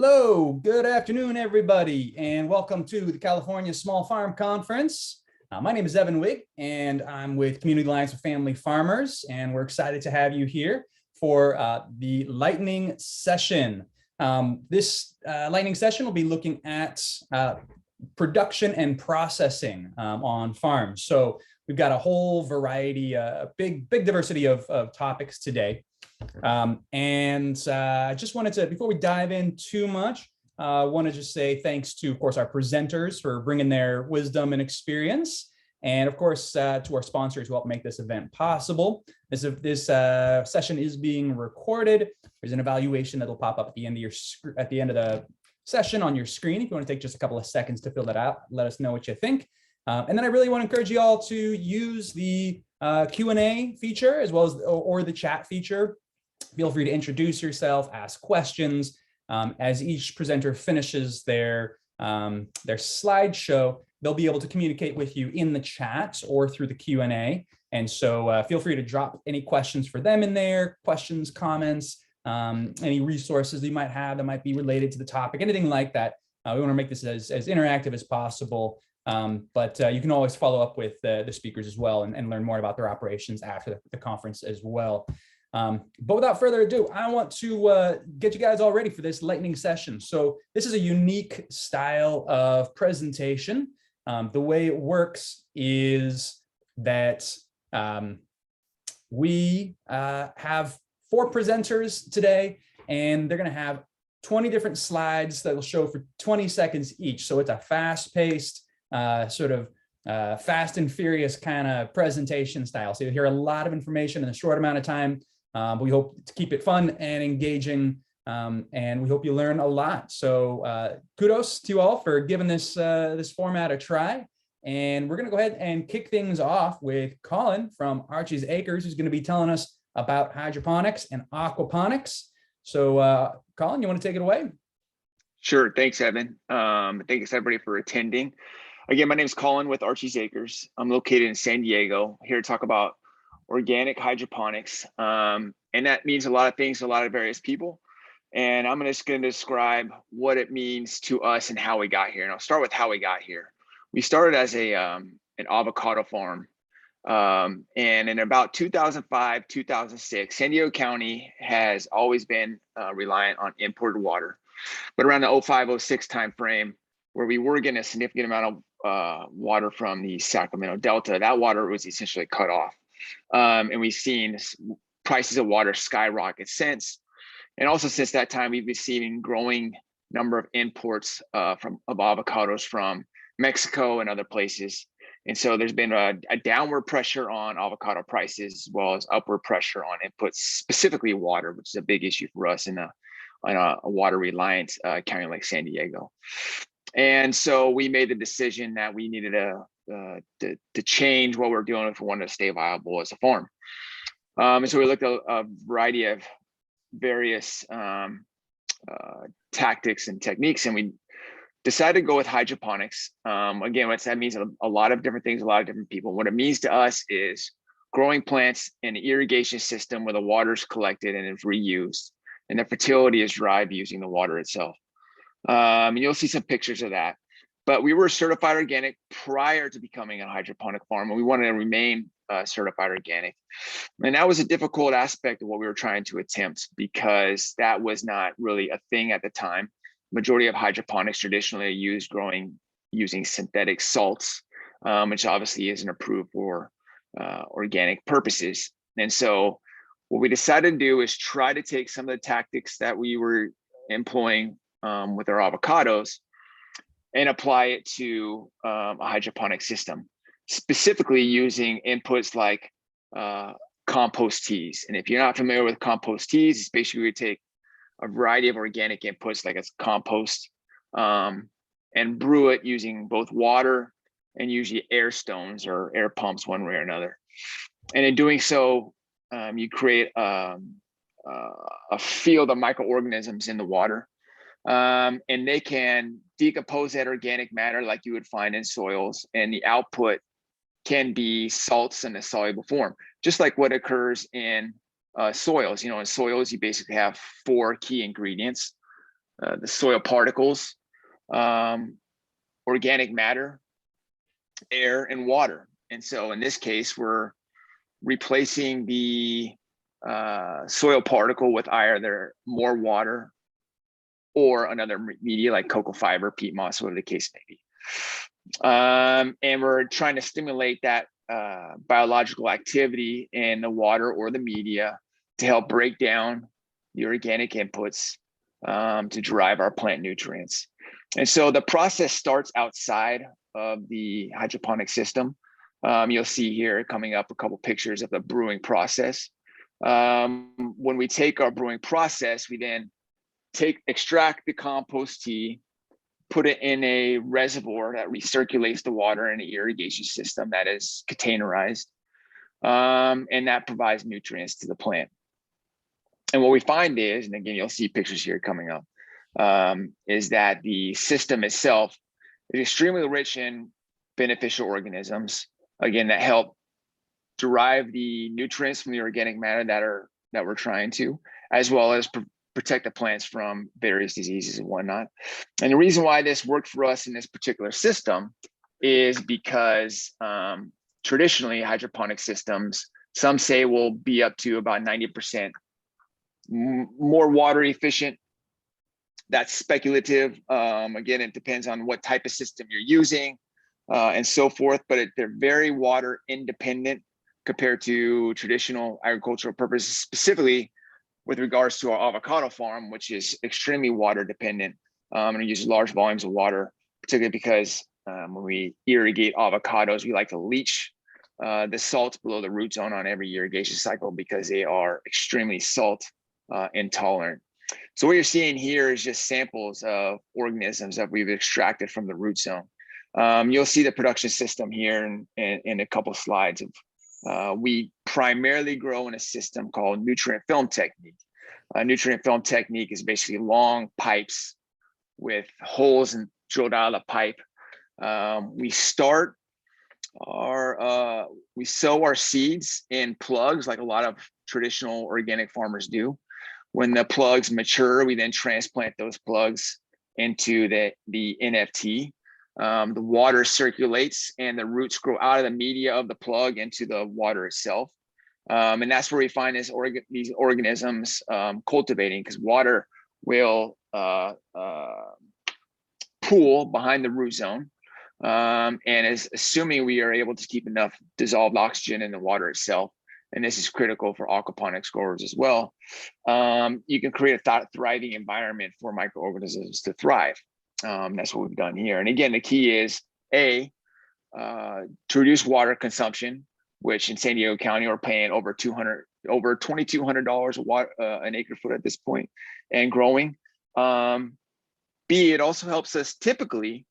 Hello, good afternoon, everybody, and welcome to the California Small Farm Conference. My name is Evan Wigg, and I'm with Community Alliance for Family Farmers, and we're excited to have you here for the lightning session. This lightning session will be looking at production and processing on farms. So we've got a whole variety, a big diversity of topics today. I just wanted to, before we dive in too much, want to just say thanks to, of course, our presenters for bringing their wisdom and experience. And of course, to our sponsors who help make this event possible. This session is being recorded. There's an evaluation that'll pop up at the end of the session on your screen. If you want to take just a couple of seconds to fill that out, let us know what you think. And then I really want to encourage you all to use the Q&A feature as well as or the chat feature. Feel free to introduce yourself, ask questions. As each presenter finishes their slideshow, they'll be able to communicate with you in the chat or through the Q&A. And so feel free to drop any questions for them in there, questions, comments, any resources you might have that might be related to the topic, anything like that. We want to make this as interactive as possible. But you can always follow up with the speakers as well and learn more about their operations after the conference as well. But without further ado, I want to get you guys all ready for this lightning session. So this is a unique style of presentation. The way it works is that we have 4 presenters today, and they're going to have 20 different slides that will show for 20 seconds each. So it's a fast-paced, sort of fast and furious kind of presentation style. So you'll hear a lot of information in a short amount of time. We hope to keep it fun and engaging, and we hope you learn a lot. So kudos to you all for giving this format a try. And we're going to go ahead and kick things off with Colin from Archi's Acres, who's going to be telling us about hydroponics and aquaponics. So Colin, you want to take it away? Sure. Thanks, Evan. Thanks everybody for attending. Again, my name is Colin with Archi's Acres. I'm located in San Diego, here to talk about organic hydroponics. And that means a lot of things to a lot of various people. And I'm just going to describe what it means to us and how we got here. And I'll start with how we got here. We started as an avocado farm. And in about 2005, 2006, San Diego County has always been reliant on imported water. But around the 05, 06 timeframe, where we were getting a significant amount of water from the Sacramento Delta, that water was essentially cut off. And we've seen prices of water skyrocket since. And also since that time, we've been seeing growing number of imports of avocados from Mexico and other places. And so there's been a downward pressure on avocado prices, as well as upward pressure on inputs, specifically water, which is a big issue for us in a water reliant county like San Diego. And so we made the decision that we needed to change what we're doing if we wanted to stay viable as a farm. And so we looked at a variety of various tactics and techniques, and we decided to go with hydroponics. Again, what that means, a lot of different things, a lot of different people. What it means to us is growing plants in an irrigation system where the water is collected and is reused, and the fertility is derived using the water itself. And you'll see some pictures of that. But we were certified organic prior to becoming a hydroponic farm, and we wanted to remain certified organic. And that was a difficult aspect of what we were trying to attempt, because that was not really a thing at the time. Majority of hydroponics traditionally are used using synthetic salts, which obviously isn't approved for organic purposes. And so what we decided to do is try to take some of the tactics that we were employing with our avocados and apply it to a hydroponic system, specifically using inputs like compost teas. And if you're not familiar with compost teas, it's basically we take a variety of organic inputs like it's compost and brew it using both water and usually air stones or air pumps, one way or another. And in doing so, you create a field of microorganisms in the water. And they can decompose that organic matter like you would find in soils, and the output can be salts in a soluble form, just like what occurs in soils. You know, in soils, you basically have 4 key ingredients: the soil particles, organic matter, air, and water. And so in this case, we're replacing the soil particle with either more water or another media like cocoa fiber, peat moss, whatever the case may be. And we're trying to stimulate that biological activity in the water or the media to help break down the organic inputs to drive our plant nutrients. And so the process starts outside of the hydroponic system. You'll see here coming up a couple pictures of the brewing process. When we take our brewing process, we then extract the compost tea, put it in a reservoir that recirculates the water in an irrigation system that is containerized, and that provides nutrients to the plant. And what we find is, and again, you'll see pictures here coming up, is that the system itself is extremely rich in beneficial organisms, again, that help derive the nutrients from the organic matter that we're trying to, as well as protect the plants from various diseases and whatnot. And the reason why this worked for us in this particular system is because traditionally hydroponic systems, some say will be up to about 90% more water efficient. That's speculative. Again, it depends on what type of system you're using and so forth, but they're very water independent compared to traditional agricultural purposes, specifically with regards to our avocado farm, which is extremely water dependent and we use large volumes of water, particularly because when we irrigate avocados, we like to leach the salt below the root zone on every irrigation cycle because they are extremely salt intolerant. So what you're seeing here is just samples of organisms that we've extracted from the root zone. You'll see the production system here in a couple slides. We primarily grow in a system called nutrient film technique. Nutrient film technique is basically long pipes with holes drilled out of the pipe. We sow our seeds in plugs like a lot of traditional organic farmers do. When the plugs mature, we then transplant those plugs into the NFT. The water circulates and the roots grow out of the media of the plug into the water itself. And that's where we find these organisms cultivating, because water will pool behind the root zone. And is assuming we are able to keep enough dissolved oxygen in the water itself. And this is critical for aquaponics growers as well. You can create a thriving environment for microorganisms to thrive. That's what we've done here. And again, the key is to reduce water consumption, which in San Diego County we're paying over $2,200 an acre foot at this point, and growing. B, it also helps us typically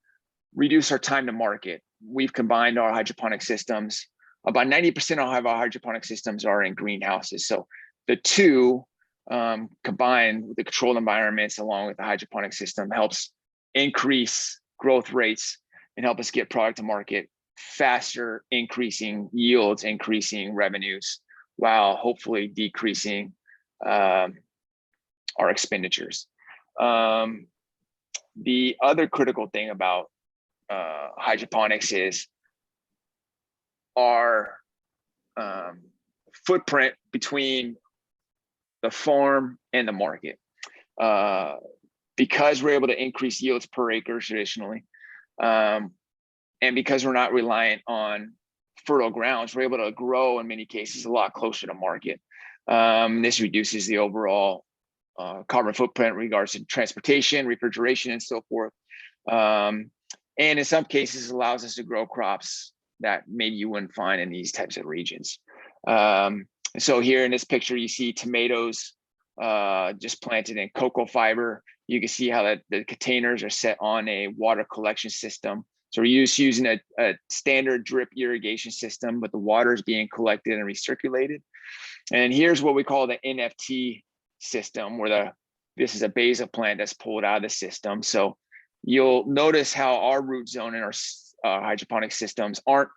reduce our time to market. We've combined our hydroponic systems. About 90% of our hydroponic systems are in greenhouses. So the two combined with the controlled environments along with the hydroponic system helps increase growth rates and help us get product to market faster, increasing yields, increasing revenues, while hopefully decreasing our expenditures. The other critical thing about hydroponics is our footprint between the farm and the market. Because we're able to increase yields per acre traditionally, and because we're not reliant on fertile grounds, we're able to grow in many cases a lot closer to market. This reduces the overall carbon footprint in regards to transportation, refrigeration, and so forth. And in some cases allows us to grow crops that maybe you wouldn't find in these types of regions. So here in this picture, you see tomatoes just planted in cocoa fiber. You can see how the containers are set on a water collection system. So we're using a standard drip irrigation system, but the water is being collected and recirculated. And here's what we call the NFT system, where this is a basil plant that's pulled out of the system. So you'll notice how our root zone and our hydroponic systems aren't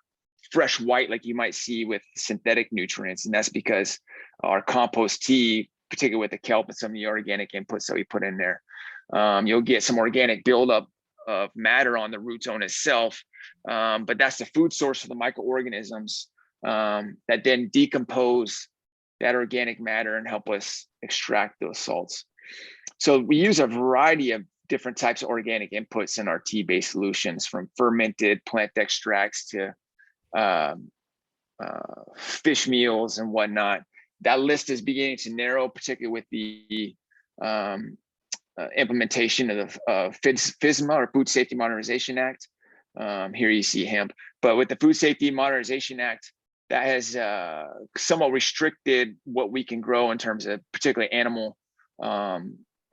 fresh white like you might see with synthetic nutrients. And that's because our compost tea, particularly with the kelp and some of the organic inputs that we put in there, You'll get some organic buildup of matter on the root zone itself, but that's the food source for the microorganisms that then decompose that organic matter and help us extract those salts. So we use a variety of different types of organic inputs in our tea-based solutions, from fermented plant extracts to fish meals and whatnot. That list is beginning to narrow, particularly with the implementation of the FSMA, or Food Safety Modernization Act. Here you see hemp, but with the Food Safety Modernization Act, that has somewhat restricted what we can grow in terms of particularly animal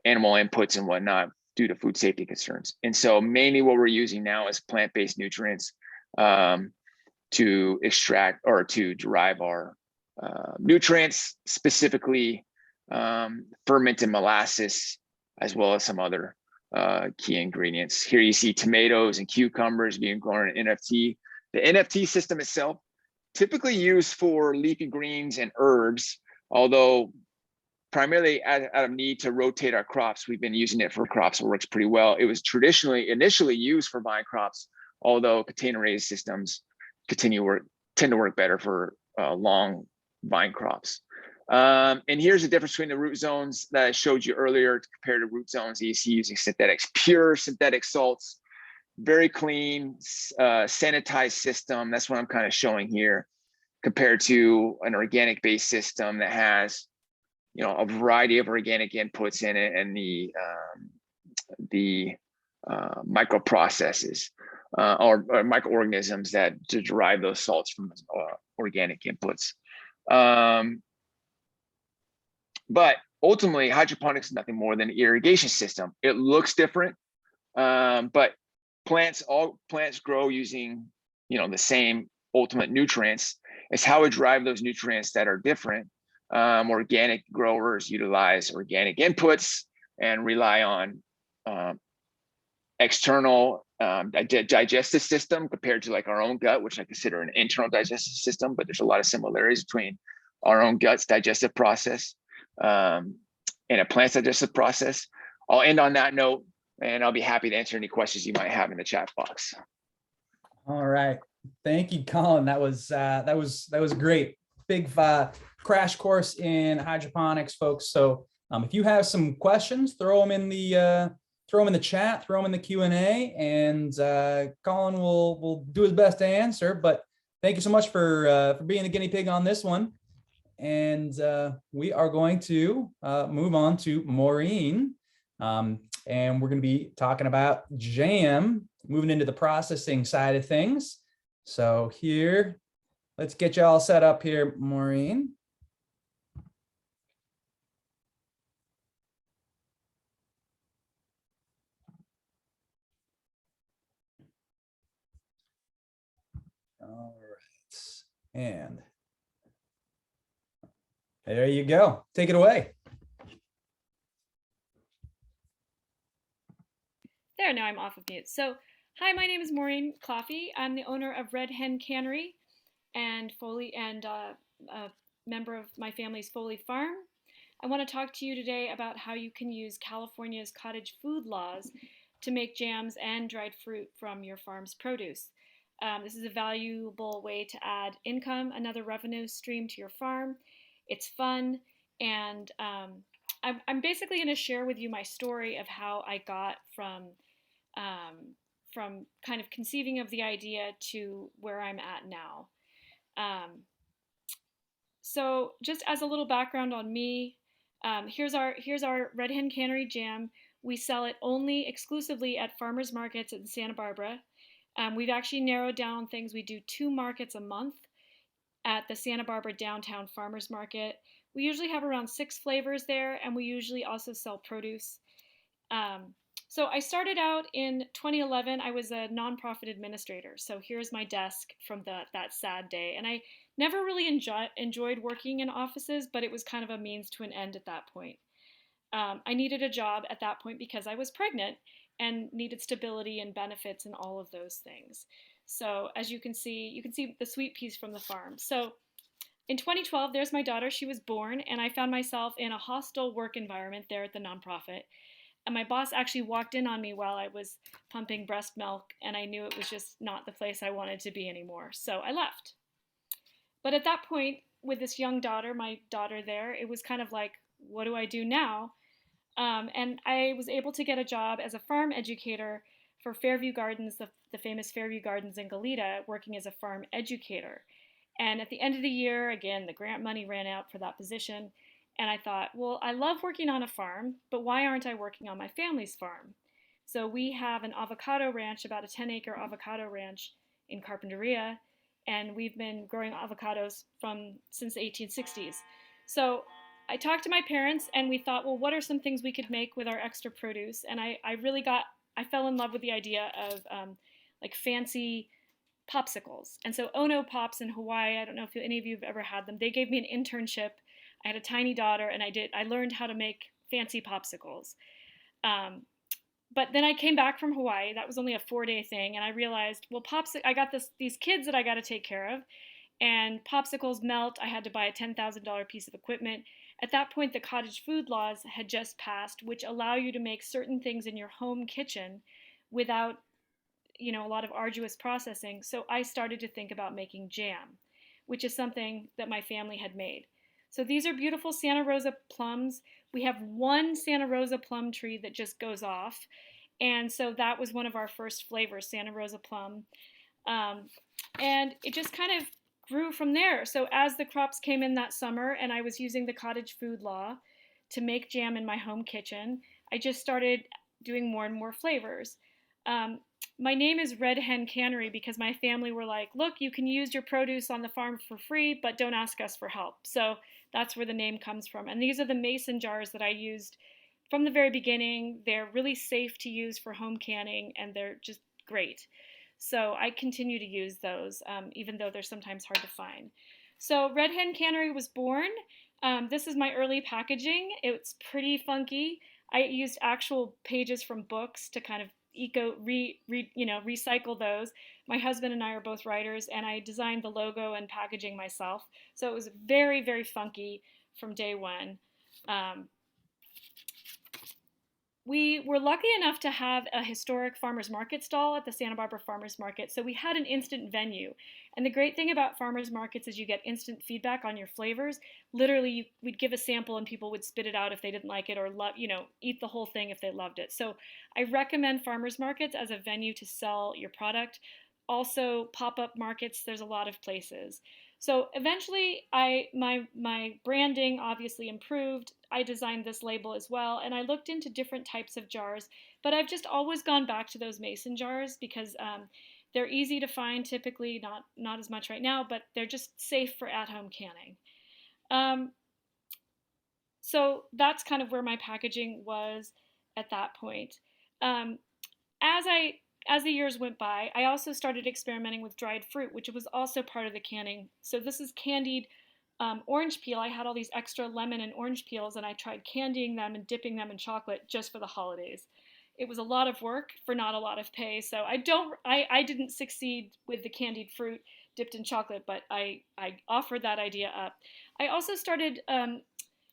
inputs and whatnot due to food safety concerns. And so mainly what we're using now is plant-based nutrients to extract or to derive our nutrients, specifically fermented molasses, as well as some other key ingredients. Here you see tomatoes and cucumbers being grown in NFT. The NFT system itself, typically used for leafy greens and herbs, although primarily out of need to rotate our crops. We've been using it for crops, it works pretty well. It was initially used for vine crops, although container raised systems tend to work better for long vine crops. And here's the difference between the root zones that I showed you earlier compared to root zones that you see using synthetics, pure synthetic salts, very clean, sanitized system. That's what I'm kind of showing here, compared to an organic based system that has, a variety of organic inputs in it, and the microprocesses or microorganisms that derive those salts from organic inputs. But ultimately, hydroponics is nothing more than an irrigation system. It looks different, but all plants grow using, the same ultimate nutrients. It's how we drive those nutrients that are different. Organic growers utilize organic inputs and rely on external digestive system compared to like our own gut, which I consider an internal digestive system, but there's a lot of similarities between our own gut's digestive process and a plant's digestive process. I'll end on that note, and I'll be happy to answer any questions you might have in the chat box. All right, thank you, Colin. That was great. Big crash course in hydroponics, folks. So if you have some questions, throw them in the chat, throw them in the Q&A, and Colin will do his best to answer. But thank you so much for being the guinea pig on this one. And we are going to move on to Maureen, and we're going to be talking about jam, moving into the processing side of things. So here, let's get you all set up here, Maureen. All right, and there you go. Take it away. There, now I'm off of mute. So, hi, my name is Maureen Claffey. I'm the owner of Red Hen Cannery and Foley, and a member of my family's Foley farm. I want to talk to you today about how you can use California's cottage food laws to make jams and dried fruit from your farm's produce. This is a valuable way to add income, another revenue stream to your farm. It's fun, and I'm basically going to share with you my story of how I got from kind of conceiving of the idea to where I'm at now. So just as a little background on me, here's our Red Hen Cannery jam. We sell it only exclusively at farmers markets in Santa Barbara. We've actually narrowed down things. We do 2 markets a month at the Santa Barbara Downtown Farmers Market. We usually have around 6 flavors there, and we usually also sell produce. So I started out in 2011. I was a nonprofit administrator. So here's my desk from that sad day. And I never really enjoyed working in offices, but it was kind of a means to an end at that point. I needed a job at that point because I was pregnant and needed stability and benefits and all of those things. So as you can see the sweet peas from the farm. So in 2012, there's my daughter. She was born, and I found myself in a hostile work environment there at the nonprofit. and my boss actually walked in on me while I was pumping breast milk, and I knew it was just not the place I wanted to be anymore. So I left. But at that point, with this young daughter, my daughter there, it was kind of like, what do I do now? And I was able to get a job as a farm educator for Fairview Gardens, the famous Fairview Gardens in Goleta, working as a farm educator. And at the end of the year, again, the grant money ran out for that position. And I thought, well, I love working on a farm, but why aren't I working on my family's farm? So we have an avocado ranch, about a 10-acre avocado ranch in Carpinteria, and we've been growing avocados since the 1860s. So I talked to my parents, and we thought, well, what are some things we could make with our extra produce? And I fell in love with the idea of like fancy popsicles. And so Ono Pops in Hawaii, I don't know if any of you have ever had them. They gave me an internship. I had a tiny daughter, and I learned how to make fancy popsicles. But then I came back from Hawaii. That was only a 4-day thing, and I realized, well, I got these kids that I got to take care of, and popsicles melt. I had to buy a $10,000 piece of equipment. At that point, the cottage food laws had just passed, which allow you to make certain things in your home kitchen without, a lot of arduous processing. So I started to think about making jam, which is something that my family had made. So these are beautiful Santa Rosa plums. We have one Santa Rosa plum tree that just goes off. And so that was one of our first flavors, Santa Rosa plum. And it just kind of grew from there. So as the crops came in that summer and I was using the cottage food law to make jam in my home kitchen, I just started doing more and more flavors. My name is Red Hen Cannery because my family were like, look, you can use your produce on the farm for free, but don't ask us for help. So that's where the name comes from. And these are the mason jars that I used from the very beginning. They're really safe to use for home canning, and they're just great. So I continue to use those, even though they're sometimes hard to find. So Red Hen Cannery was born. This is my early packaging. It's pretty funky. I used actual pages from books to kind of recycle those. My husband and I are both writers, and I designed the logo and packaging myself. So it was very, very funky from day one. We were lucky enough to have a historic farmers market stall at the Santa Barbara Farmers Market, so we had an instant venue. And the great thing about farmers markets is you get instant feedback on your flavors. Literally, we'd give a sample and people would spit it out if they didn't like it, or eat the whole thing if they loved it. So I recommend farmers markets as a venue to sell your product. Also, pop-up markets, there's a lot of places. So eventually, my branding obviously improved. I designed this label as well, and I looked into different types of jars, but I've just always gone back to those mason jars because they're easy to find typically, not as much right now, but they're just safe for at-home canning. So that's kind of where my packaging was at that point. As the years went by, I also started experimenting with dried fruit, which was also part of the canning. So this is candied orange peel. I had all these extra lemon and orange peels, and I tried candying them and dipping them in chocolate just for the holidays. It was a lot of work for not a lot of pay, so I didn't succeed with the candied fruit dipped in chocolate, but I offered that idea up. I also started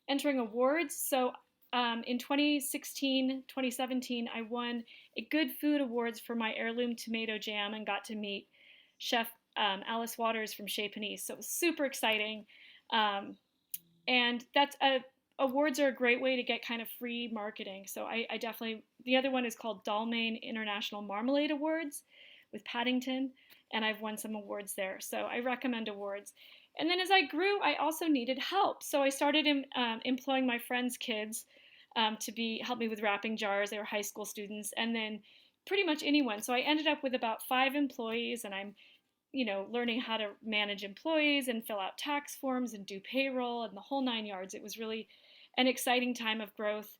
entering awards. So in 2016, 2017, I won a Good Food Awards for my heirloom tomato jam and got to meet Chef Alice Waters from Chez Panisse. So it was super exciting. And awards are a great way to get kind of free marketing. So I definitely, the other one is called Dalmain International Marmalade Awards with Paddington, and I've won some awards there. So I recommend awards. And then as I grew, I also needed help. So I started employing my friends' kids to help me with wrapping jars. They were high school students, and then pretty much anyone. So I ended up with about 5 employees, and I'm learning how to manage employees and fill out tax forms and do payroll and the whole 9 yards. It was really an exciting time of growth.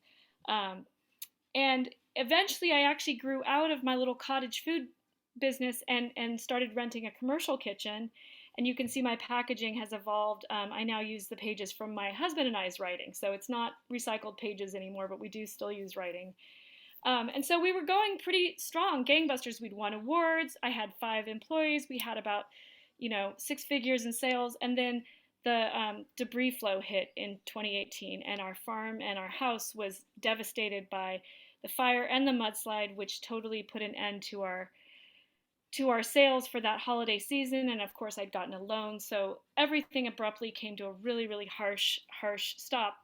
And eventually I actually grew out of my little cottage food business and started renting a commercial kitchen. And you can see my packaging has evolved. I now use the pages from my husband and I's writing. So it's not recycled pages anymore, but we do still use writing. And so we were going pretty strong, gangbusters. We'd won awards. I had 5 employees. We had about, 6 figures in sales. And then the debris flow hit in 2018, and our farm and our house was devastated by the fire and the mudslide, which totally put an end to our sales for that holiday season. And of course, I'd gotten a loan, so everything abruptly came to a really, really harsh stop.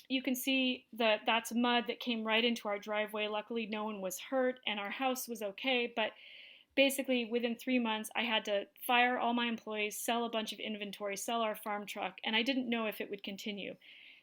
You can see that that's mud that came right into our driveway. Luckily, no one was hurt and our house was okay. But basically, within 3 months, I had to fire all my employees, sell a bunch of inventory, sell our farm truck, and I didn't know if it would continue.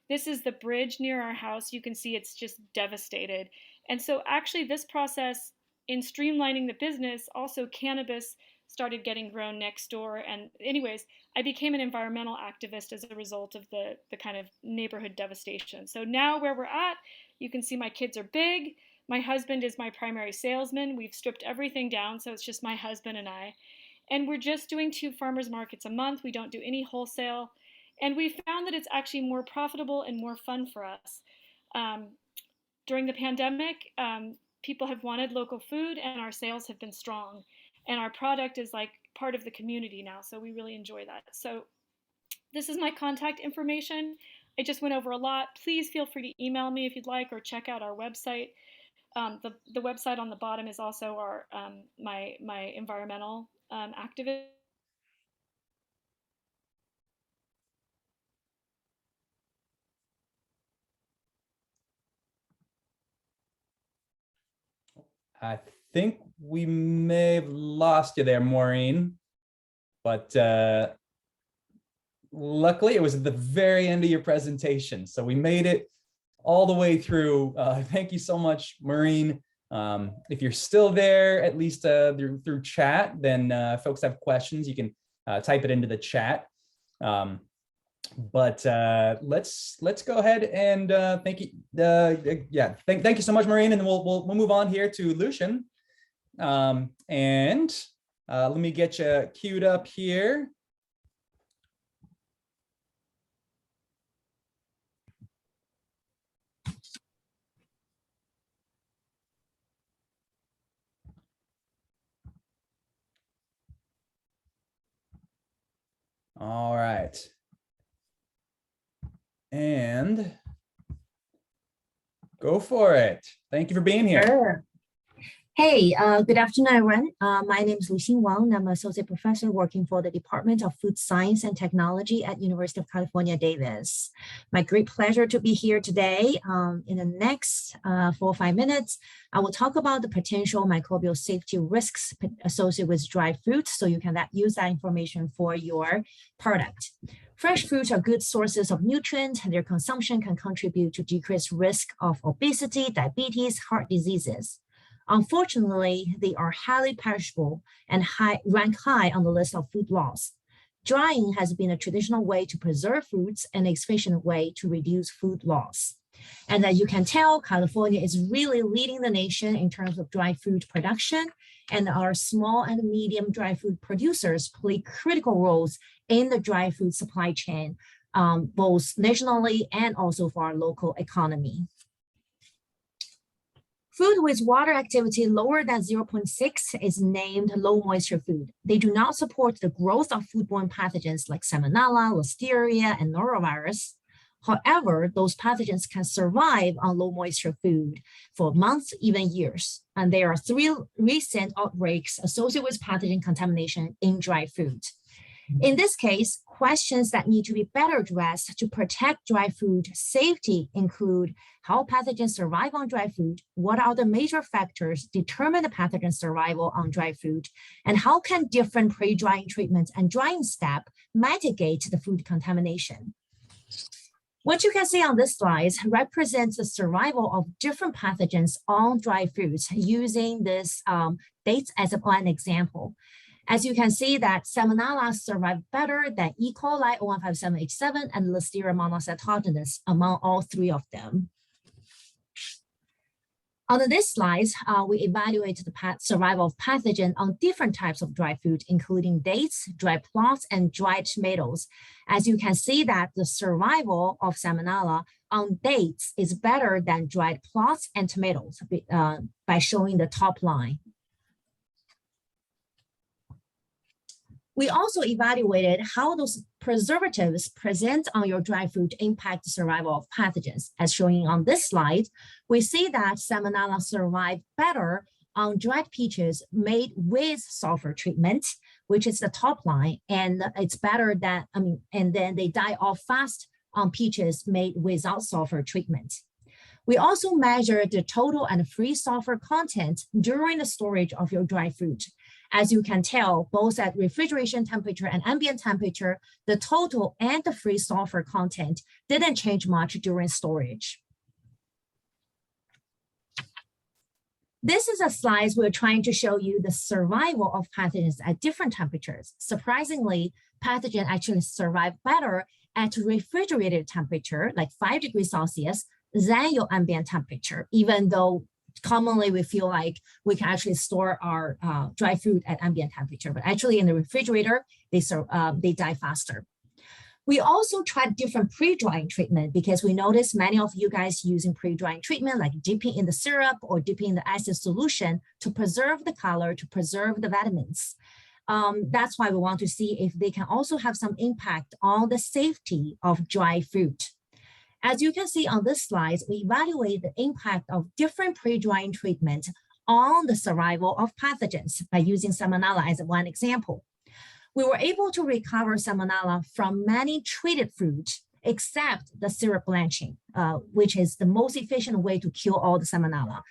This is the bridge near our house. You can see it's just devastated. And so actually this process in streamlining the business, also cannabis started getting grown next door. And anyways, I became an environmental activist as a result of the kind of neighborhood devastation. So now where we're at, you can see my kids are big. My husband is my primary salesman. We've stripped everything down, so it's just my husband and I. And we're just doing 2 farmers markets a month. We don't do any wholesale. And we found that it's actually more profitable and more fun for us. During the pandemic, people have wanted local food and our sales have been strong. And our product is like part of the community now, so we really enjoy that. So this is my contact information. I just went over a lot. Please feel free to email me if you'd like, or check out our website. The website on the bottom is also our my environmental activist. I think we may have lost you there, Maureen, but luckily it was at the very end of your presentation, so we made it all the way through. Thank you so much, Maureen. If you're still there, at least through chat, then folks have questions, you can type it into the chat. But let's go ahead and thank you. Thank you so much, Maureen, and we'll move on here to Lucian. And let me get you queued up here. All right. And go for it. Thank you for being here. Sure. Hey, good afternoon, everyone. My name is Luxin Wang. I'm an associate professor working for the Department of Food Science and Technology at University of California, Davis. My great pleasure to be here today. In the next 4 or 5 minutes, I will talk about the potential microbial safety risks associated with dried fruit, so you can use that information for your product. Fresh fruits are good sources of nutrients, and their consumption can contribute to decreased risk of obesity, diabetes, heart diseases. Unfortunately, they are highly perishable and rank high on the list of food loss. Drying has been a traditional way to preserve fruits and an efficient way to reduce food loss. And as you can tell, California is really leading the nation in terms of dry food production, and our small and medium dry food producers play critical roles in the dry food supply chain, both nationally and also for our local economy. Food with water activity lower than 0.6 is named low moisture food. They do not support the growth of foodborne pathogens like Salmonella, Listeria, and norovirus. However, those pathogens can survive on low moisture food for months, even years. And there are 3 recent outbreaks associated with pathogen contamination in dry food. In this case, questions that need to be better addressed to protect dry food safety include how pathogens survive on dry food, what are the major factors determine the pathogen survival on dry food, and how can different pre-drying treatments and drying step mitigate the food contamination. What you can see on this slide represents the survival of different pathogens on dry foods using this dates as an example. As you can see that Salmonella survive better than E. coli 0157H7 and Listeria monocytogenes among all 3 of them. On this slide, we evaluate the survival of pathogen on different types of dry food, including dates, dried plots, and dried tomatoes. As you can see that the survival of Salmonella on dates is better than dried plots and tomatoes by showing the top line. We also evaluated how those preservatives present on your dry fruit impact the survival of pathogens. As shown on this slide, we see that Salmonella survive better on dried peaches made with sulfur treatment, which is the top line, and it's better than, and then they die off fast on peaches made without sulfur treatment. We also measure the total and free sulfur content during the storage of your dry fruit. As you can tell, both at refrigeration temperature and ambient temperature, the total and the free sulfur content didn't change much during storage. This is a slide we're trying to show you the survival of pathogens at different temperatures. Surprisingly, pathogens actually survive better at refrigerated temperature, like 5 degrees Celsius, than your ambient temperature, even though commonly we feel like we can actually store our dry fruit at ambient temperature, but actually in the refrigerator, they die faster. We also tried different pre-drying treatment because we noticed many of you guys using pre-drying treatment, like dipping in the syrup or dipping in the acid solution to preserve the color, to preserve the vitamins. That's why we want to see if they can also have some impact on the safety of dry fruit. As you can see on this slide, we evaluate the impact of different pre-drying treatment on the survival of pathogens by using Salmonella as one example. We were able to recover Salmonella from many treated fruit, except the syrup blanching, which is the most efficient way to kill all the Salmonella.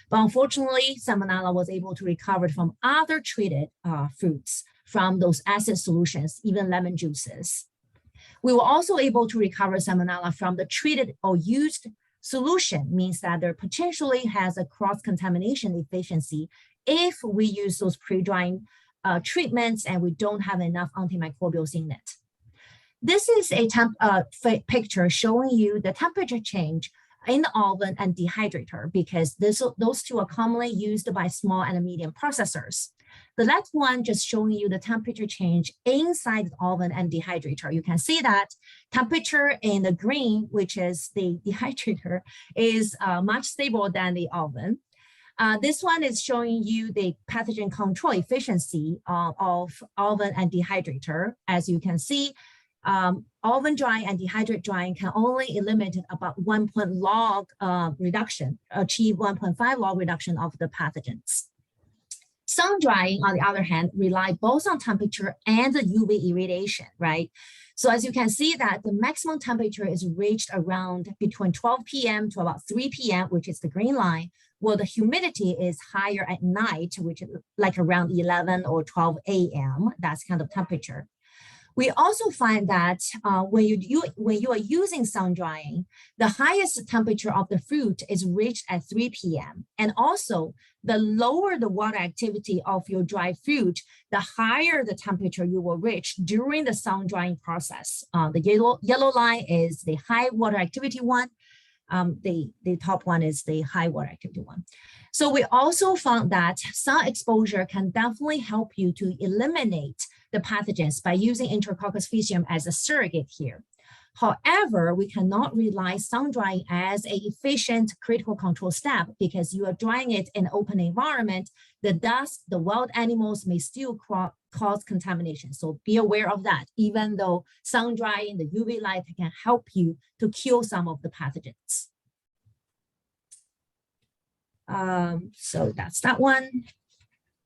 But unfortunately, Salmonella was able to recover from other treated fruits, from those acid solutions, even lemon juices. We were also able to recover Salmonella from the treated or used solution, means that there potentially has a cross-contamination efficiency if we use those pre-drying treatments and we don't have enough antimicrobials in it. This is a picture showing you the temperature change in the oven and dehydrator, because those two are commonly used by small and medium processors. The left one just showing you the temperature change inside the oven and dehydrator. You can see that temperature in the green, which is the dehydrator, is much stable than the oven. This one is showing you the pathogen control efficiency of oven and dehydrator. As you can see, oven drying and dehydrate drying can only eliminate about 1 log reduction, achieve 1.5 log reduction of the pathogens. Sun drying, on the other hand, rely both on temperature and the UV irradiation, right? So as you can see that the maximum temperature is reached around between 12 p.m. to about 3 p.m., which is the green line, while the humidity is higher at night, which is like around 11 or 12 a.m. That's kind of temperature. We also find that when you are using sun drying, the highest temperature of the fruit is reached at 3 p.m. And also, the lower the water activity of your dry fruit, the higher the temperature you will reach during the sun drying process. The yellow line is the high water activity one. The top one is the high water activity one. So we also found that sun exposure can definitely help you to eliminate the pathogens by using Enterococcus faecium as a surrogate here. However, we cannot rely sun drying as an efficient critical control step because you are drying it in an open environment. The dust, the wild animals may still cause contamination. So be aware of that, even though sun drying, the UV light can help you to kill some of the pathogens. So that's that one.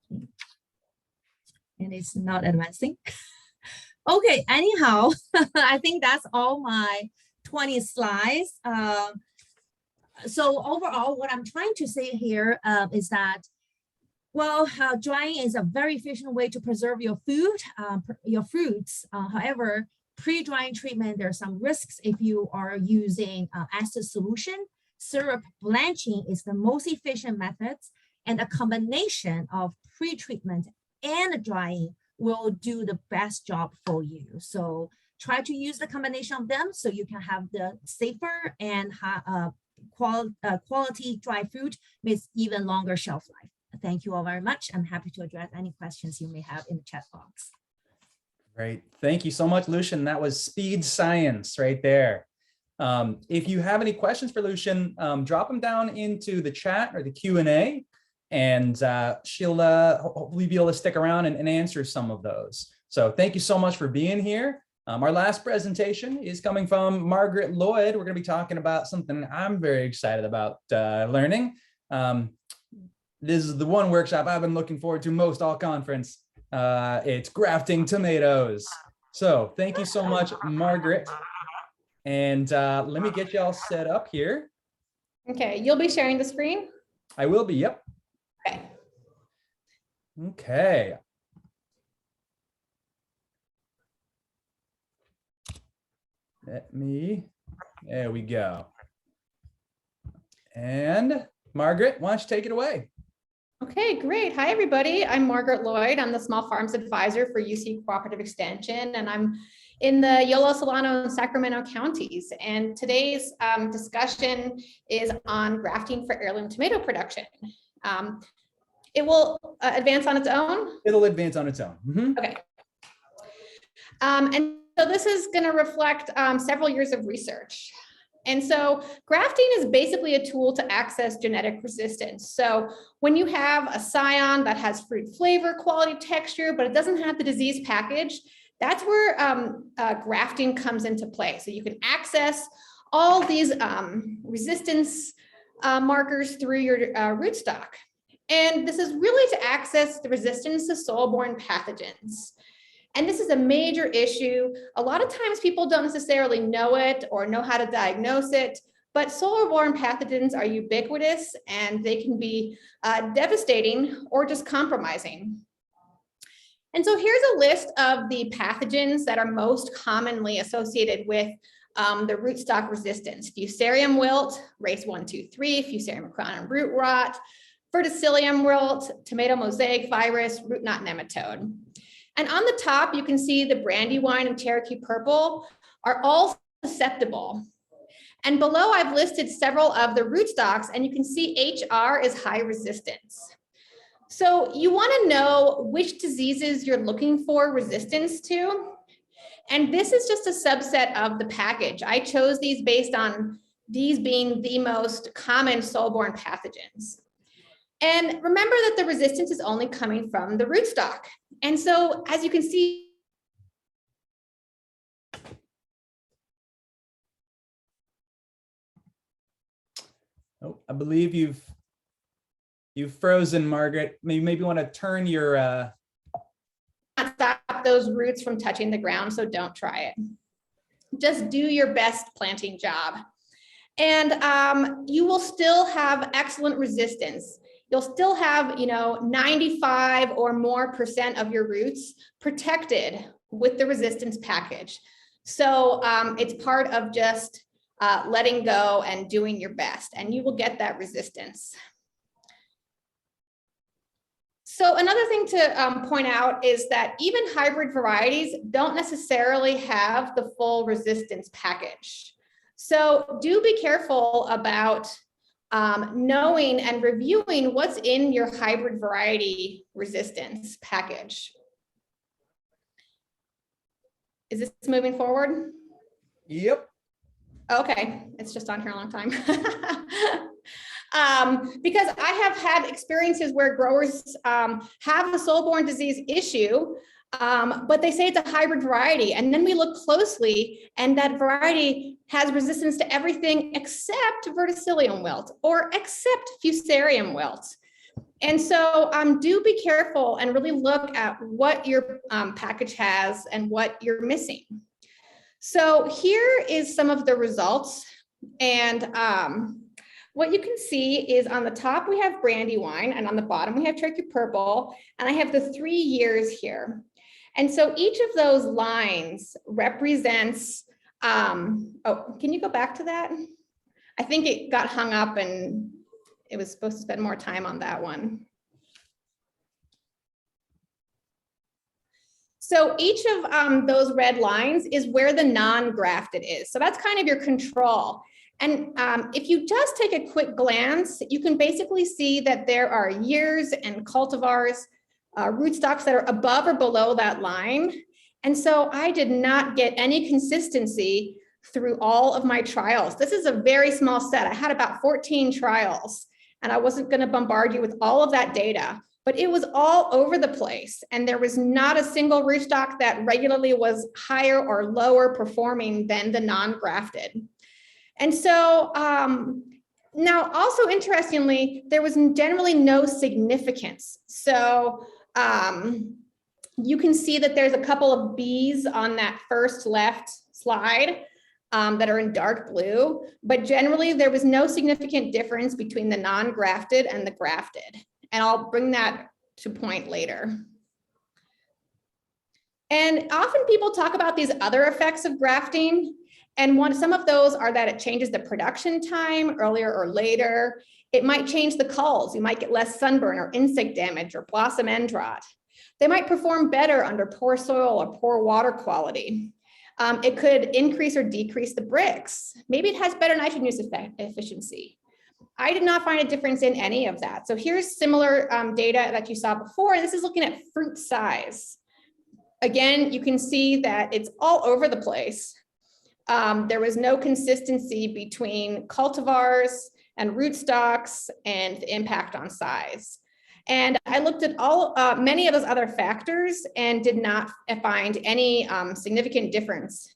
And it's not advancing. Okay, anyhow, I think that's all my 20 slides. So overall, what I'm trying to say here is that, well, drying is a very efficient way to preserve your food, your fruits. However, pre-drying treatment, there are some risks if you are using acid solution. Syrup blanching is the most efficient methods, and a combination of pre-treatment and drying will do the best job for you. So try to use the combination of them so you can have the safer and quality dry fruit with even longer shelf life. Thank you all very much. I'm happy to address any questions you may have in the chat box. Great. Thank you so much, Lucian. That was speed science right there. If you have any questions for Lucian, drop them down into the chat or the Q&A. And she'll hopefully be able to stick around and answer some of those. So thank you so much for being here. Our last presentation is coming from Margaret Lloyd. We're going to be talking about something I'm very excited about learning. This is the one workshop I've been looking forward to most all conference. It's grafting tomatoes. So thank you so much, Margaret. And let me get you all set up here. Okay, you'll be sharing the screen? I will be, yep. Okay. Okay. There we go. And Margaret, why don't you take it away? Okay, great. Hi, everybody. I'm Margaret Lloyd. I'm the Small Farms Advisor for UC Cooperative Extension, and I'm in the Yolo, Solano, and Sacramento counties. And today's discussion is on grafting for heirloom tomato production. It will advance on its own? It'll advance on its own. Mm-hmm. Okay. And so this is going to reflect several years of research. And so grafting is basically a tool to access genetic resistance. So when you have a scion that has fruit flavor, quality, texture, but it doesn't have the disease package, that's where grafting comes into play. So you can access all these resistance markers through your rootstock. And this is really to access the resistance to soil-borne pathogens. And this is a major issue. A lot of times people don't necessarily know it or know how to diagnose it, but soil-borne pathogens are ubiquitous and they can be devastating or just compromising. And so here's a list of the pathogens that are most commonly associated with the rootstock resistance: Fusarium wilt, race 1, 2, 3, Fusarium crown root rot, verticillium wilt, tomato mosaic virus, root knot nematode. And on the top, you can see the brandywine and Cherokee purple are all susceptible. And below, I've listed several of the rootstocks, and you can see HR is high resistance. So you want to know which diseases you're looking for resistance to. And this is just a subset of the package. I chose these based on these being the most common soil-borne pathogens. And remember that the resistance is only coming from the rootstock. And so, as you can see, oh, I believe you've frozen, Margaret. Maybe you want to turn your stop those roots from touching the ground, so don't try it. Just do your best planting job. And you will still have excellent resistance. You'll still have, 95 or more % of your roots protected with the resistance package. So it's part of just letting go and doing your best, and you will get that resistance. So another thing to point out is that even hybrid varieties don't necessarily have the full resistance package. So do be careful about knowing and reviewing what's in your hybrid variety resistance package. Is this moving forward? Yep. Okay, it's just on here a long time. Because I have had experiences where growers have a soil-borne disease issue, but they say it's a hybrid variety. And then we look closely and that variety has resistance to everything except verticillium wilt or except Fusarium wilt. And so do be careful and really look at what your package has and what you're missing. So here is some of the results. And what you can see is on the top, we have brandywine, and on the bottom, we have Cherokee purple. And I have the 3 years here. And so each of those lines represents, oh, can you go back to that? I think it got hung up and it was supposed to spend more time on that one. So each of those red lines is where the non-grafted is. So that's kind of your control. And if you just take a quick glance, you can basically see that there are years and cultivars, rootstocks that are above or below that line. And so I did not get any consistency through all of my trials. This is a very small set. I had about 14 trials, and I wasn't going to bombard you with all of that data. but it was all over the place. And there was not a single rootstock that regularly was higher or lower performing than the non-grafted. And so now also interestingly, there was generally no significance. So you can see that there's a couple of B's on that first left slide that are in dark blue, but generally there was no significant difference between the non-grafted and the grafted. And I'll bring that to point later. And often people talk about these other effects of grafting. And some of those are that it changes the production time earlier or later. It might change the culls. You might get less sunburn or insect damage or blossom end rot. They might perform better under poor soil or poor water quality. It could increase or decrease the bricks. Maybe it has better nitrogen use efficiency. I did not find a difference in any of that. So here's similar data that you saw before. This is looking at fruit size. Again, you can see that it's all over the place. There was no consistency between cultivars and rootstocks and the impact on size. And I looked at many of those other factors and did not find any significant difference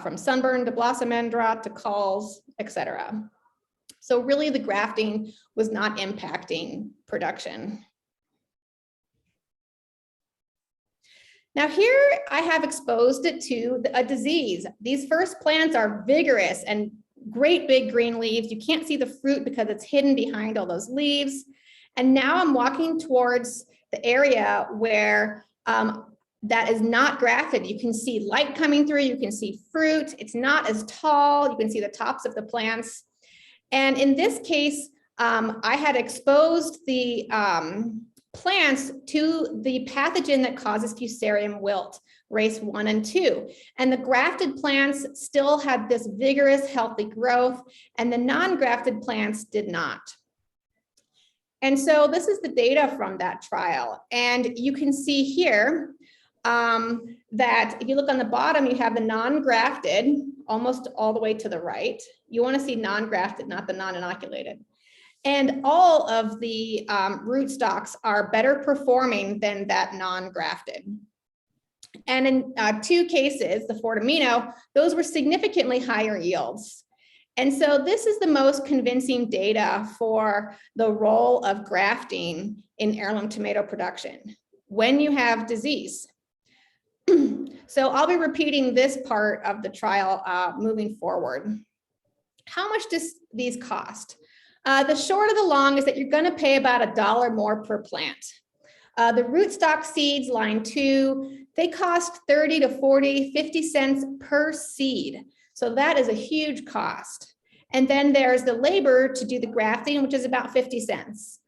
from sunburn to blossom end rot to culls, etc. So really the grafting was not impacting production. Now here I have exposed it to a disease. These first plants are vigorous and great big green leaves. You can't see the fruit because it's hidden behind all those leaves. And now I'm walking towards the area where that is not grafted. You can see light coming through, you can see fruit. It's not as tall. You can see the tops of the plants. And in this case, I had exposed the plants to the pathogen that causes Fusarium wilt, race 1 and 2. And the grafted plants still had this vigorous, healthy growth, and the non-grafted plants did not. And so this is the data from that trial. And you can see here that if you look on the bottom, you have the non-grafted almost all the way to the right. You want to see non-grafted, not the non-inoculated. And all of the rootstocks are better performing than that non-grafted. And in 2 cases, the Fortamino, those were significantly higher yields. And so this is the most convincing data for the role of grafting in heirloom tomato production when you have disease. So I'll be repeating this part of the trial moving forward. How much does these cost? The short of the long is that you're going to pay about $1 more per plant. The rootstock seeds, line 2, they cost 30 to 40, 50 cents per seed. So that is a huge cost. And then there's the labor to do the grafting, which is about 50 cents.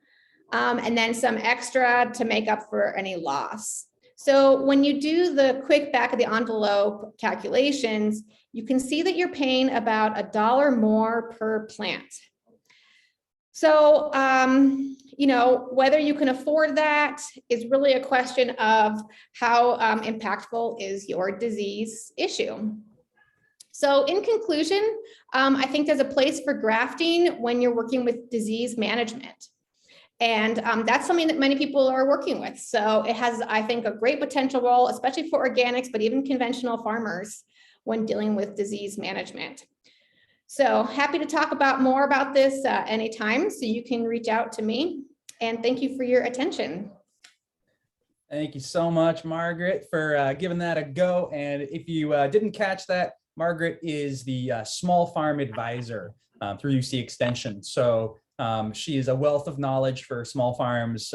And then some extra to make up for any loss. So when you do the quick back of the envelope calculations, you can see that you're paying about $1 more per plant. So, you know, whether you can afford that is really a question of how impactful is your disease issue. So in conclusion, I think there's a place for grafting when you're working with disease management. And that's something that many people are working with. So it has, I think, a great potential role, especially for organics, but even conventional farmers when dealing with disease management. So happy to talk more about this anytime, so you can reach out to me. And thank you for your attention. Thank you so much, Margaret, for giving that a go. And if you didn't catch that, Margaret is the small farm advisor through UC Extension. So she is a wealth of knowledge for small farms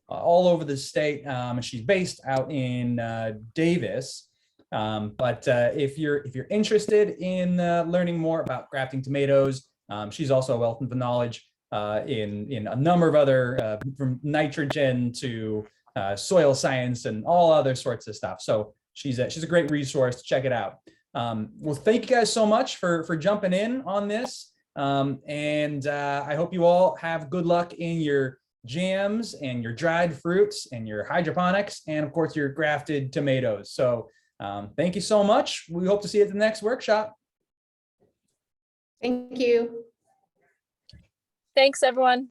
all over the state. She's based out in Davis. But if you're interested in learning more about grafting tomatoes, she's also a wealth of knowledge in a number of other from nitrogen to soil science and all other sorts of stuff. So she's a great resource. Check it out. Well, thank you guys so much for jumping in on this. And I hope you all have good luck in your jams and your dried fruits and your hydroponics and of course your grafted tomatoes. So thank you so much. We hope to see you at the next workshop. Thank you. Thanks, everyone.